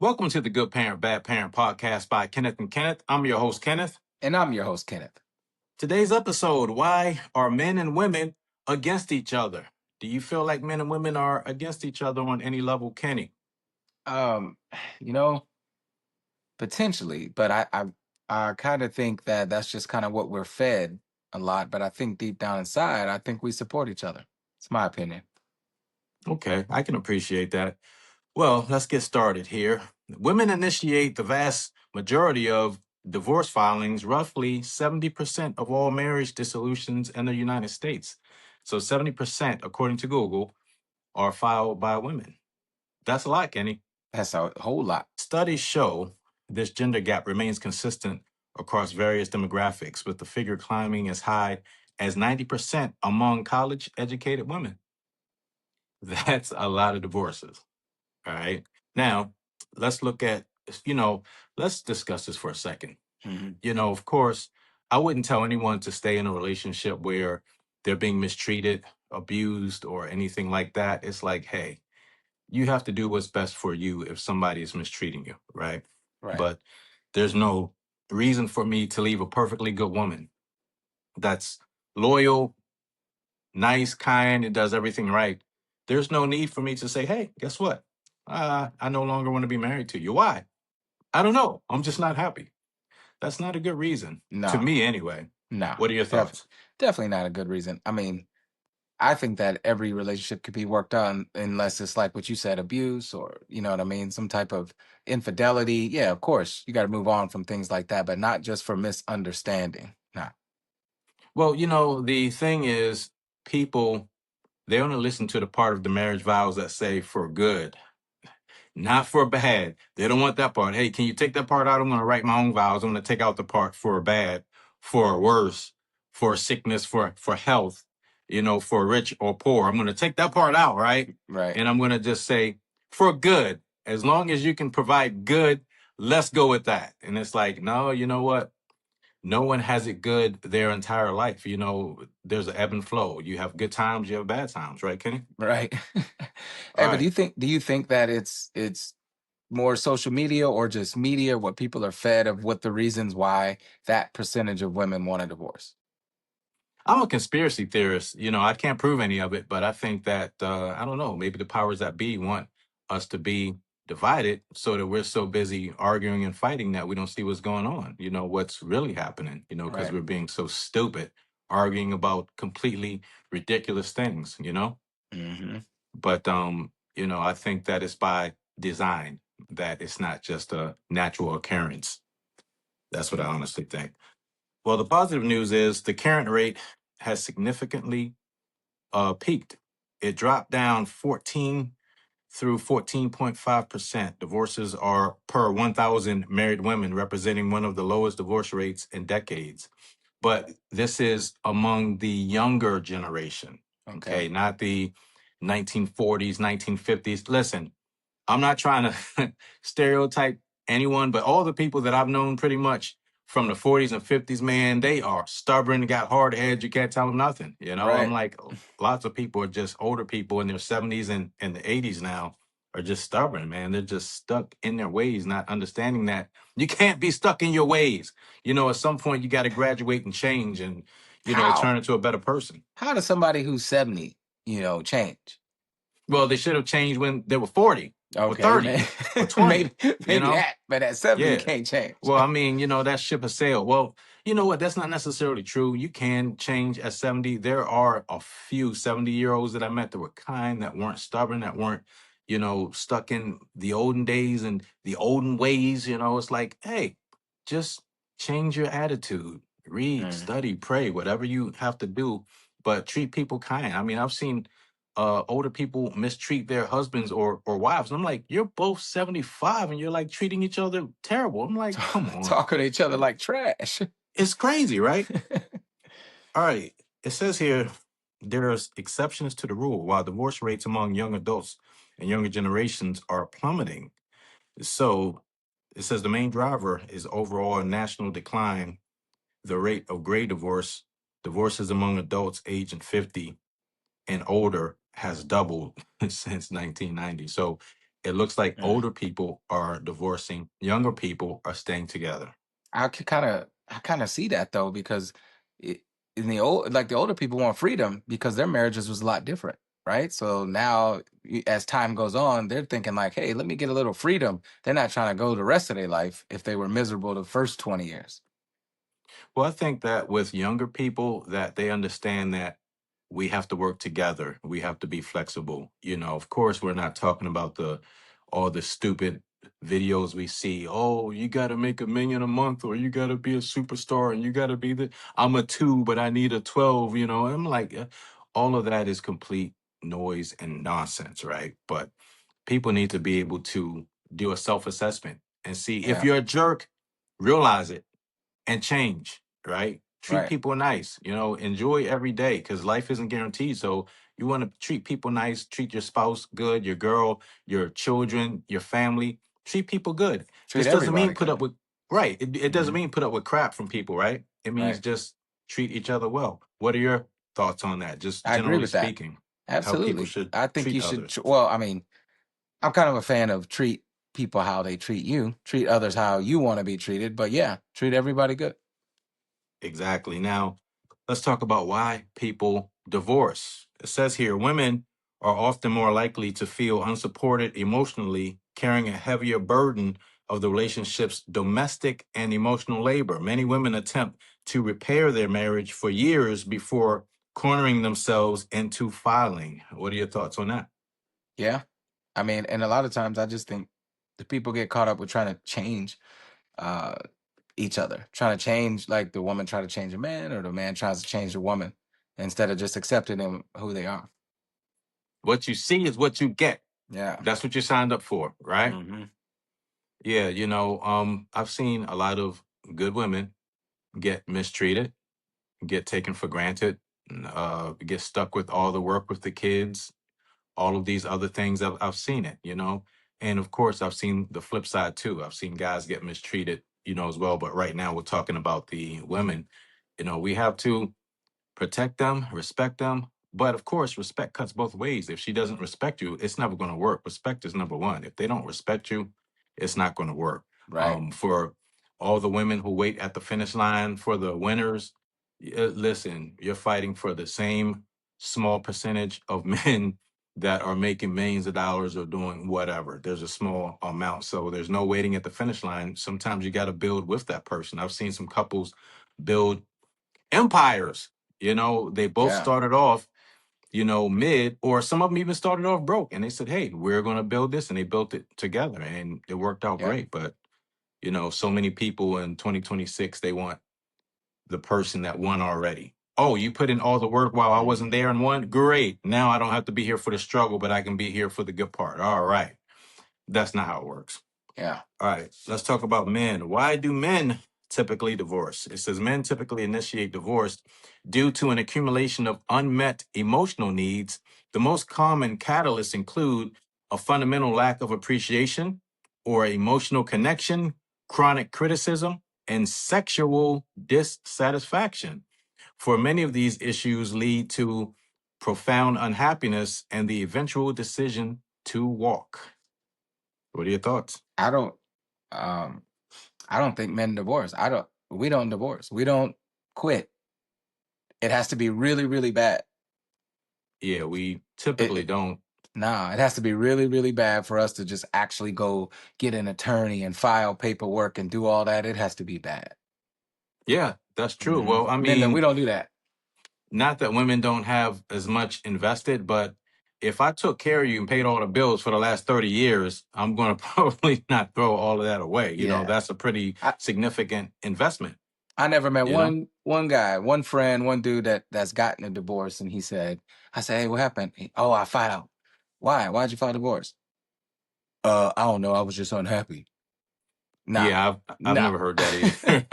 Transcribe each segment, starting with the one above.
Welcome to the Good Parent, Bad Parent podcast by Kenneth and Kenneth. I'm your host, Kenneth. And I'm your host, Kenneth. Today's episode, why are men and women against each other? Do you feel like men and women are against each other on any level, Kenny? Um, you know, potentially, but I kind of think that that's just kind of what we're fed a lot. But I think deep down inside, I think we support each other. It's my opinion. Okay, I can appreciate that. Well, let's get started here. Women initiate the vast majority of divorce filings, roughly 70% of all marriage dissolutions in the United States. So 70%, according to Google, are filed by women. That's a lot, Kenny. That's a whole lot. Studies show this gender gap remains consistent across various demographics, with the figure climbing as high as 90% among college educated women. That's a lot of divorces. All right. Now, let's look at, let's discuss this for a second. Of course, I wouldn't tell anyone to stay in a relationship where they're being mistreated, abused, or anything like that. It's like, hey, you have to do what's best for you if somebody is mistreating you, right? Right. But there's no reason for me to leave a perfectly good woman that's loyal, nice, kind, and does everything right. There's no need for me to say, hey, guess what? I no longer want to be married to you. Why? I don't know. I'm just not happy. That's not a good reason. To No, me, anyway. no, What are your thoughts? definitely not a good reason. I mean, I think that every relationship could be worked on unless it's like what you said, abuse or, you know what I mean, some type of infidelity. Yeah, of course, you got to move on from things like that, but not just for misunderstanding. Nah. Well, the thing is, people, they only listen to the part of the marriage vows that say for good, not for bad. They don't want that part. Hey, can you take that part out? I'm going to write my own vows. I'm going to take out the part for bad, for worse, for sickness, for health, for rich or poor. I'm going to take that part out, right? Right. And I'm going to just say for good. As long as you can provide good, let's go with that. And it's like, no, you know what? No one has it good their entire life. There's an ebb and flow. You have good times, you have bad times, right, Kenny? Right. All Hey, but right. do you think that it's more social media or just media what people are fed of what the reasons why that percentage of women want a divorce? I'm a conspiracy theorist. I can't prove any of it, but I think that, I don't know, maybe the powers that be want us to be divided so that we're so busy arguing and fighting that we don't see what's going on, what's really happening, because Right. we're being so stupid, arguing about completely ridiculous things. Hmm. But, I think that it's by design, that it's not just a natural occurrence. That's what I honestly think. Well, the positive news is the current rate has significantly peaked. It dropped down 14 through 14.5%. Divorces are per 1,000 married women, representing one of the lowest divorce rates in decades. But this is among the younger generation, okay? Not the 1940s, 1950s. Listen, I'm not trying to stereotype anyone, but all the people that I've known pretty much from the 40s and 50s, man, they are stubborn, got hard heads. You can't tell them nothing. I'm Right. like, lots of people are just older people in their 70s and the 80s now are just stubborn, man. They're just stuck in their ways, not understanding that you can't be stuck in your ways. At some point, you got to graduate and change and, How? turn into a better person. How does somebody who's 70, change? Well, they should have changed when they were 40 or Okay, 30 or 20, maybe that, but at 70 you Yeah. can't change. Well, I mean, that ship has sailed. Well, you know what? That's not necessarily true. You can change at 70. There are a few 70-year-olds that I met that were kind, that weren't stubborn, that weren't, stuck in the olden days and the olden ways. It's like, hey, just change your attitude. Read, Mm. study, pray, whatever you have to do, but treat people kind. I mean, I've seen older people mistreat their husbands or wives. And I'm like, you're both 75 and you're like treating each other terrible. I'm like, come on. Talking to each other like trash. It's crazy, right? All right. It says here there's exceptions to the rule. While divorce rates among young adults and younger generations are plummeting. So it says the main driver is overall national decline. The rate of gray divorces among adults aged 50 and older has doubled since 1990. So It looks like Mm. older people are divorcing, younger people are staying together. I kind of see that though, because it, in the old, like the older people want freedom because their marriages was a lot different, right? So now, as time goes on, they're thinking like, hey, let me get a little freedom. They're not trying to go the rest of their life if they were miserable the first 20 years. Well, I think that with younger people, that they understand that we have to work together. We have to be flexible. Of course, we're not talking about the all the stupid videos we see. Oh, you got to make 1 million a month, or you got to be a superstar, and you got to be the. I'm a 2, but I need a 12. I'm like, all of that is complete noise and nonsense, right? But people need to be able to do a self assessment and see if Yeah, you're a jerk, realize it and change, right? Treat right. people nice, enjoy every day because life isn't guaranteed. So you want to treat people nice, treat your spouse good, your girl, your children, your family, treat people good. Treat This doesn't mean everybody put up good. with, right. It doesn't Hmm. mean put up with crap from people, right? It means Right. just treat each other well. What are your thoughts on that? Just I agree generally with that. speaking, how people Absolutely. should I think treat you should. others. Well, I mean, I'm kind of a fan of treat people how they treat you, treat others how you want to be treated. But yeah, treat everybody good. Exactly. Now, let's talk about why people divorce. It says here women are often more likely to feel unsupported emotionally, carrying a heavier burden of the relationship's domestic and emotional labor. Many women attempt to repair their marriage for years before cornering themselves into filing. What are your thoughts on that? Yeah. I mean, and a lot of times I just think the people get caught up with trying to change uh each other, trying to change, like the woman try to change a man or the man tries to change the woman instead of just accepting them who they are. What you see is what you get. Yeah. That's what you signed up for, right? Hmm. Yeah, I've seen a lot of good women get mistreated, get taken for granted, get stuck with all the work with the kids, all of these other things. I've seen it. And of course, I've seen the flip side too. I've seen guys get mistreated, as well. But right now, we're talking about the women. We have to protect them, respect them. But of course, respect cuts both ways. If she doesn't respect you, it's never going to work. Respect is number one. If they don't respect you, it's not going to work. Right. For all the women who wait at the finish line for the winners, listen, you're fighting for the same small percentage of men that are making millions of dollars or doing whatever. There's a small amount. So there's no waiting at the finish line. Sometimes you got to build with that person. I've seen some couples build empires. They both Yeah. started off, mid, or some of them even started off broke. And they said, hey, we're going to build this. And they built it together and it worked out Yeah. great. But, so many people in 2026, they want the person that won already. Oh, you put in all the work while I wasn't Hmm. there and won? Great. Now I don't have to be here for the struggle, but I can be here for the good part. All right. That's not how it works. Yeah. All right, let's talk about men. Why do men typically divorce? It says men typically initiate divorce due to an accumulation of unmet emotional needs. The most common catalysts include a fundamental lack of appreciation or emotional connection, chronic criticism, and sexual dissatisfaction. For many of these issues lead to profound unhappiness and the eventual decision to walk. What are your thoughts? I don't um I don't think men divorce. We don't divorce. We don't quit. It has to be really, really bad. Yeah, we It, typically it don't. Nah, it has to be really, really bad for us to just actually go get an attorney and file paperwork and do all that. It has to be bad. Yeah, that's true. Hmm. Well, I We mean, don't do that. not that women don't have as much invested, but if I took care of you and paid all the bills for the last 30 years, I'm going to probably not throw all of that away. Yeah. That's a pretty I, significant investment, I never met you know? one guy, one friend, one dude that's gotten a divorce, and I said, hey, what happened? Oh, I filed. Why? Why'd you file divorce? I don't know. I was just unhappy. Nah, Yeah, I've nah. never heard that either.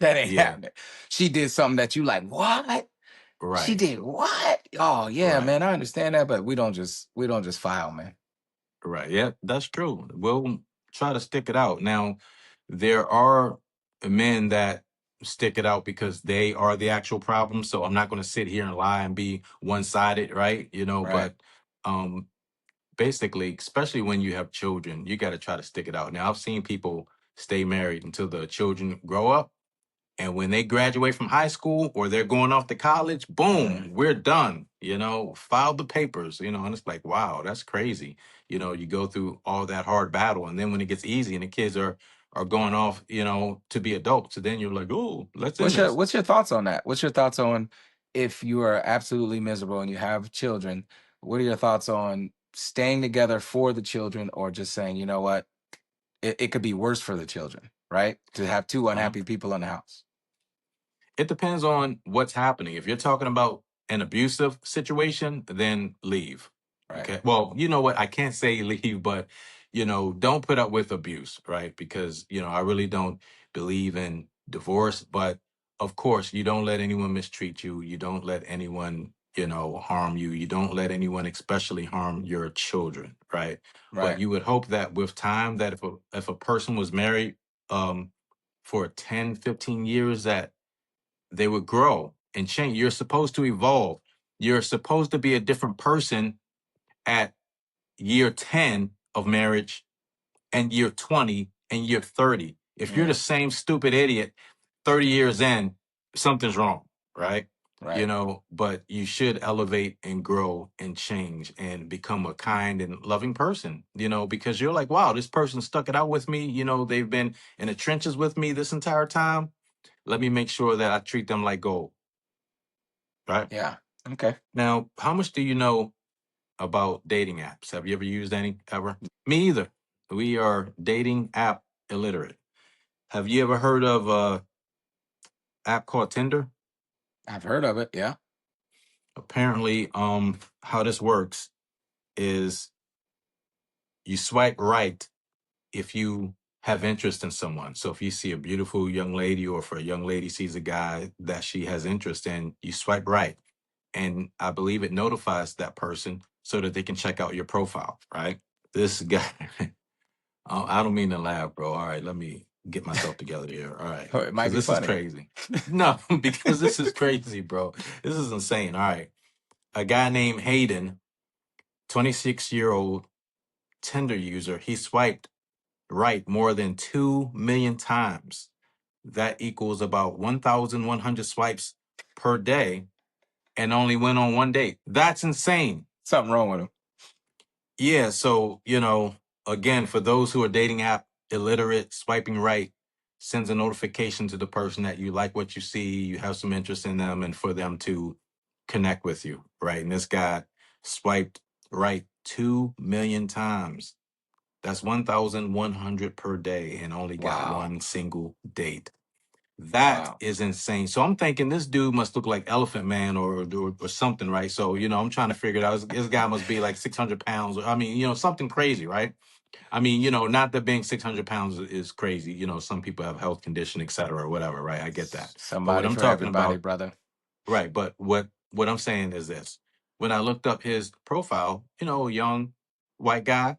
That ain't Yeah, happening. She did something that you like, what? She right, did what? Oh yeah, right. man, I understand that, but we don't just file, man. Right. Yeah, that's true. We'll try to stick it out. Now, there are men that stick it out because they are the actual problem. So I'm not going to sit here and lie and be one-sided, right? Right. But um basically, especially when you have children, you got to try to stick it out. Now, I've seen people stay married until the children grow up. And when they graduate from high school or they're going off to college, boom, we're done. File the papers, and it's like, wow, that's crazy. You go through all that hard battle. And then when it gets easy and the kids are going off, to be adults, so then you're like, oh, let's end this. What's your thoughts on that? What's your thoughts on if you are absolutely miserable and you have children? What are your thoughts on staying together for the children, or just saying, you know what, it could be worse for the children, right? To have two Uh-huh. unhappy people in the house. It depends on what's happening. If you're talking about an abusive situation, then leave. Right. Okay. Well, you know what? I can't say leave, but don't put up with abuse, right? Because, I really don't believe in divorce, but of course, you don't let anyone mistreat you. You don't let anyone, harm you. You don't let anyone especially harm your children, right? But Right. you would hope that with time that if a person was married for 10, 15 years, that they would grow and change. You're supposed to evolve. You're supposed to be a different person at year 10 of marriage and year 20 and year 30. If you're the same stupid idiot 30 years in, something's wrong, right? Right. But you should elevate and grow and change and become a kind and loving person, because you're like, wow, this person stuck it out with me. They've been in the trenches with me this entire time. Let me make sure that I treat them like gold. Right. Yeah. Okay. Now, how much do you know about dating apps? Have you ever used any ever? Me either. We are dating app illiterate. Have you ever heard of a app called Tinder? I've heard of it. Yeah. Apparently, how this works is you swipe right if you have interest in someone. So if you see a beautiful young lady, or if a young lady sees a guy that she has interest in, you swipe right. And I believe it notifies that person so that they can check out your profile, right? This guy, I don't mean to laugh, bro. All right, let me get myself together here. All right, It might because be this is funny. crazy. No, because this is crazy, bro. This is insane. All right, a guy named Hayden, 26-year-old Tinder user, he swiped right more than 2 million times. That equals about 1,100 swipes per day, and only went on one date. That's insane. Something wrong with him. Yeah, so, again, for those who are dating app illiterate, swiping right sends a notification to the person that you like what you see, you have some interest in them, and for them to connect with you, right? And this guy swiped right 2 million times. That's 1,100 per day, and only got Wow. one single date. That is insane. So I'm thinking this dude must look like Elephant Man or something, right? So, I'm trying to figure it out. This guy must be like 600 pounds. I mean, something crazy, right? I mean, not that being 600 pounds is crazy. Some people have health condition, et cetera, or whatever, right? I get that. But Somebody what I'm for talking everybody, about, brother. right? But what I'm saying is this: when I looked up his profile, a young white guy,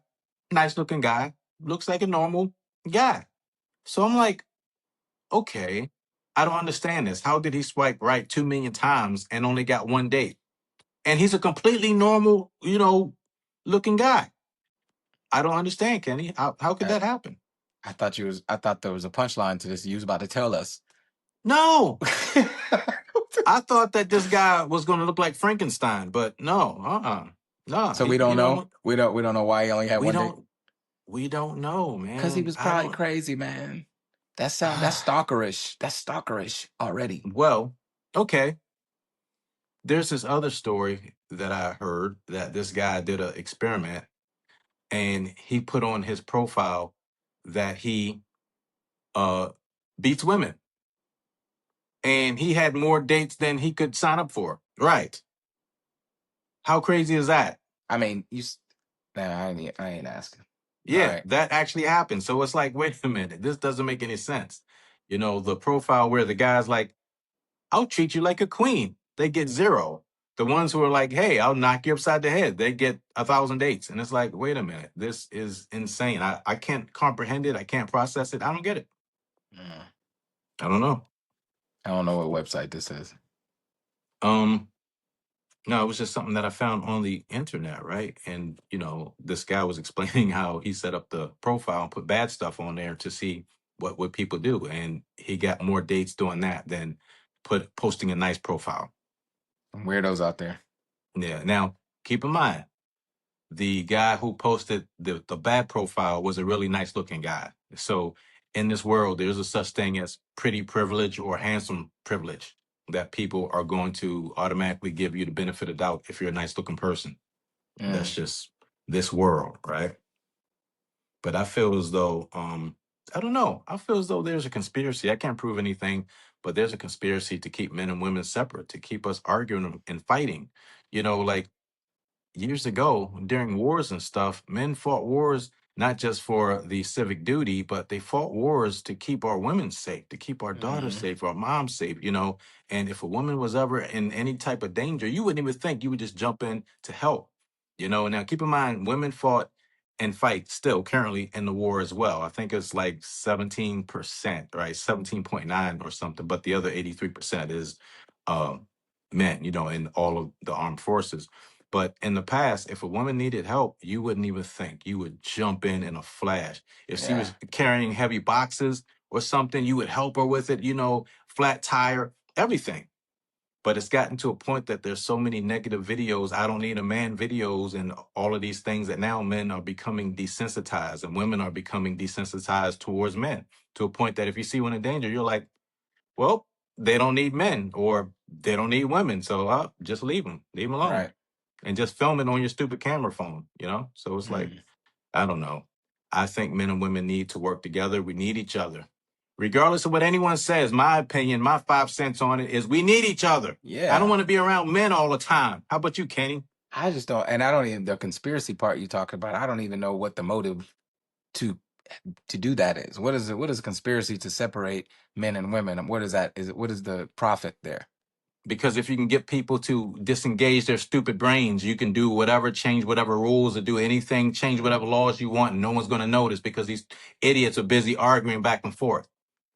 nice looking guy, looks like a normal guy. So I'm like, okay, I don't understand this. How did he swipe right 2 million times and only got one date? And he's a completely normal, looking guy. I don't understand, Kenny. How could that happen? I thought there was a punchline to this you was about to tell us. No. I thought that this guy was going to look like Frankenstein, but no, no. So we don't know. We don't know why he only had one date. We don't know, man. Because he was probably crazy, man. That's stalkerish. That's stalkerish already. Well, okay. There's this other story that I heard that this guy did an experiment, and he put on his profile that he beats women, and he had more dates than he could sign up for. Right? How crazy is that? I mean, I ain't asking. Yeah, right. That actually happened. So it's like, wait a minute, this doesn't make any sense. The profile where the guy's like, I'll treat you like a queen, they get 0. The ones who are like, hey, I'll knock you upside the head, they get 1,000 dates. And it's like, wait a minute, this is insane. I can't comprehend it. I can't process it. I don't get it. I don't know. I don't know what website this is. No, it was just something that I found on the internet, right? And this guy was explaining how he set up the profile and put bad stuff on there to see what people do, and he got more dates doing that than posting a nice profile. Some weirdos out there. Yeah. Now, keep in mind, the guy who posted the bad profile was a really nice looking guy. So in this world, there's a such thing as pretty privilege or handsome privilege that people are going to automatically give you the benefit of doubt if you're a nice looking person. That's Mm, just this world, right? But I feel as though I don't know. I feel as though there's a conspiracy. I can't prove anything, but there's a conspiracy to keep men and women separate, to keep us arguing and fighting. Like years ago during wars and stuff, men fought wars not just for the civic duty, but they fought wars to keep our women safe, to keep our daughters mhm. safe, our moms safe. And if a woman was ever in any type of danger, you wouldn't even think, you would just jump in to help. Now keep in mind, women fought and fight still currently in the war as well. I think it's like 17%, right? 17.9 or something, but the other 83% is men, in all of the armed forces. But in the past, if a woman needed help, you wouldn't even think. You would jump in a flash. If she Yeah. was carrying heavy boxes or something, you would help her with it, flat tire, everything. But it's gotten to a point that there's so many negative videos, I don't need a man videos, and all of these things, that now men are becoming desensitized and women are becoming desensitized towards men, to a point that if you see one in danger, you're like, well, they don't need men or they don't need women. So just leave them alone Right. and just film it on your stupid camera phone. So it's like, Mm. I don't know. I think men and women need to work together. We need each other. Regardless of what anyone says, my opinion, my 5 cents on it is we need each other. I don't Yeah. want to be around men all the time. How about you, Kenny? I just don't, and I don't even the conspiracy part you talk about. I don't even know what the motive to to do that is. What is it? What is a conspiracy to separate men and women? And what is that? Is it what is the profit there? Because if you can get people to disengage their stupid brains, you can do whatever, change whatever rules, or do anything, change whatever laws you want, and no one's going to notice because these idiots are busy arguing back and forth.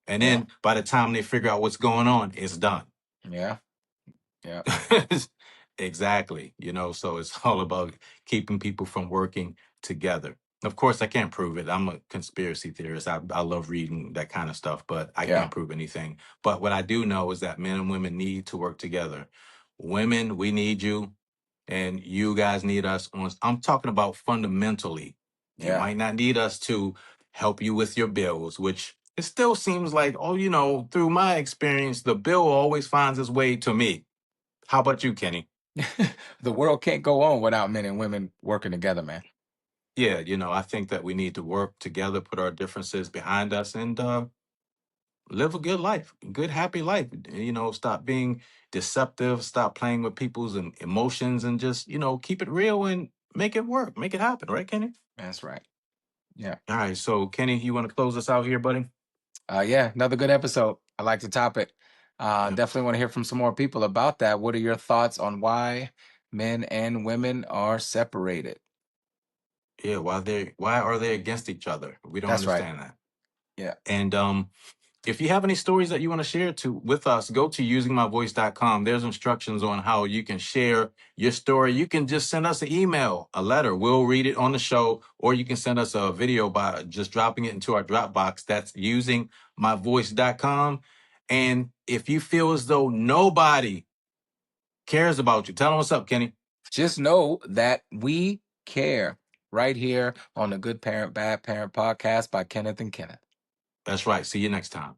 And Yeah. then by the time they figure out what's going on, it's done. Yeah. Yeah. Exactly. So it's all about keeping people from working together. Of course, I can't prove it. I'm a conspiracy theorist. I love reading that kind of stuff, but I Yeah. can't prove anything. But what I do know is that men and women need to work together. Women, we need you, and you guys need us. I'm talking about fundamentally. You Yeah. might not need us to help you with your bills, which it still seems like, through my experience, the bill always finds its way to me. How about you, Kenny? The world can't go on without men and women working together, man. Yeah, I think that we need to work together, put our differences behind us, and live a good life, good, happy life. Stop being deceptive, stop playing with people's emotions, and just, keep it real and make it work, make it happen, right, Kenny? That's right. Yeah. All right, so Kenny, you want to close us out here, buddy? Yeah, another good episode. I like the topic. Yeah. Definitely want to hear from some more people about that. What are your thoughts on why men and women are separated? Yeah, why are they against each other? We don't That's right. understand that. Yeah. And if you have any stories that you want to share with us, go to usingmyvoice.com. There's instructions on how you can share your story. You can just send us an email, a letter. We'll read it on the show, or you can send us a video by just dropping it into our Dropbox. That's usingmyvoice.com. And if you feel as though nobody cares about you, tell them what's up, Kenny. Just know that we care right here on the Good Parent, Bad Parent podcast by Kenneth and Kenneth. That's right. See you next time.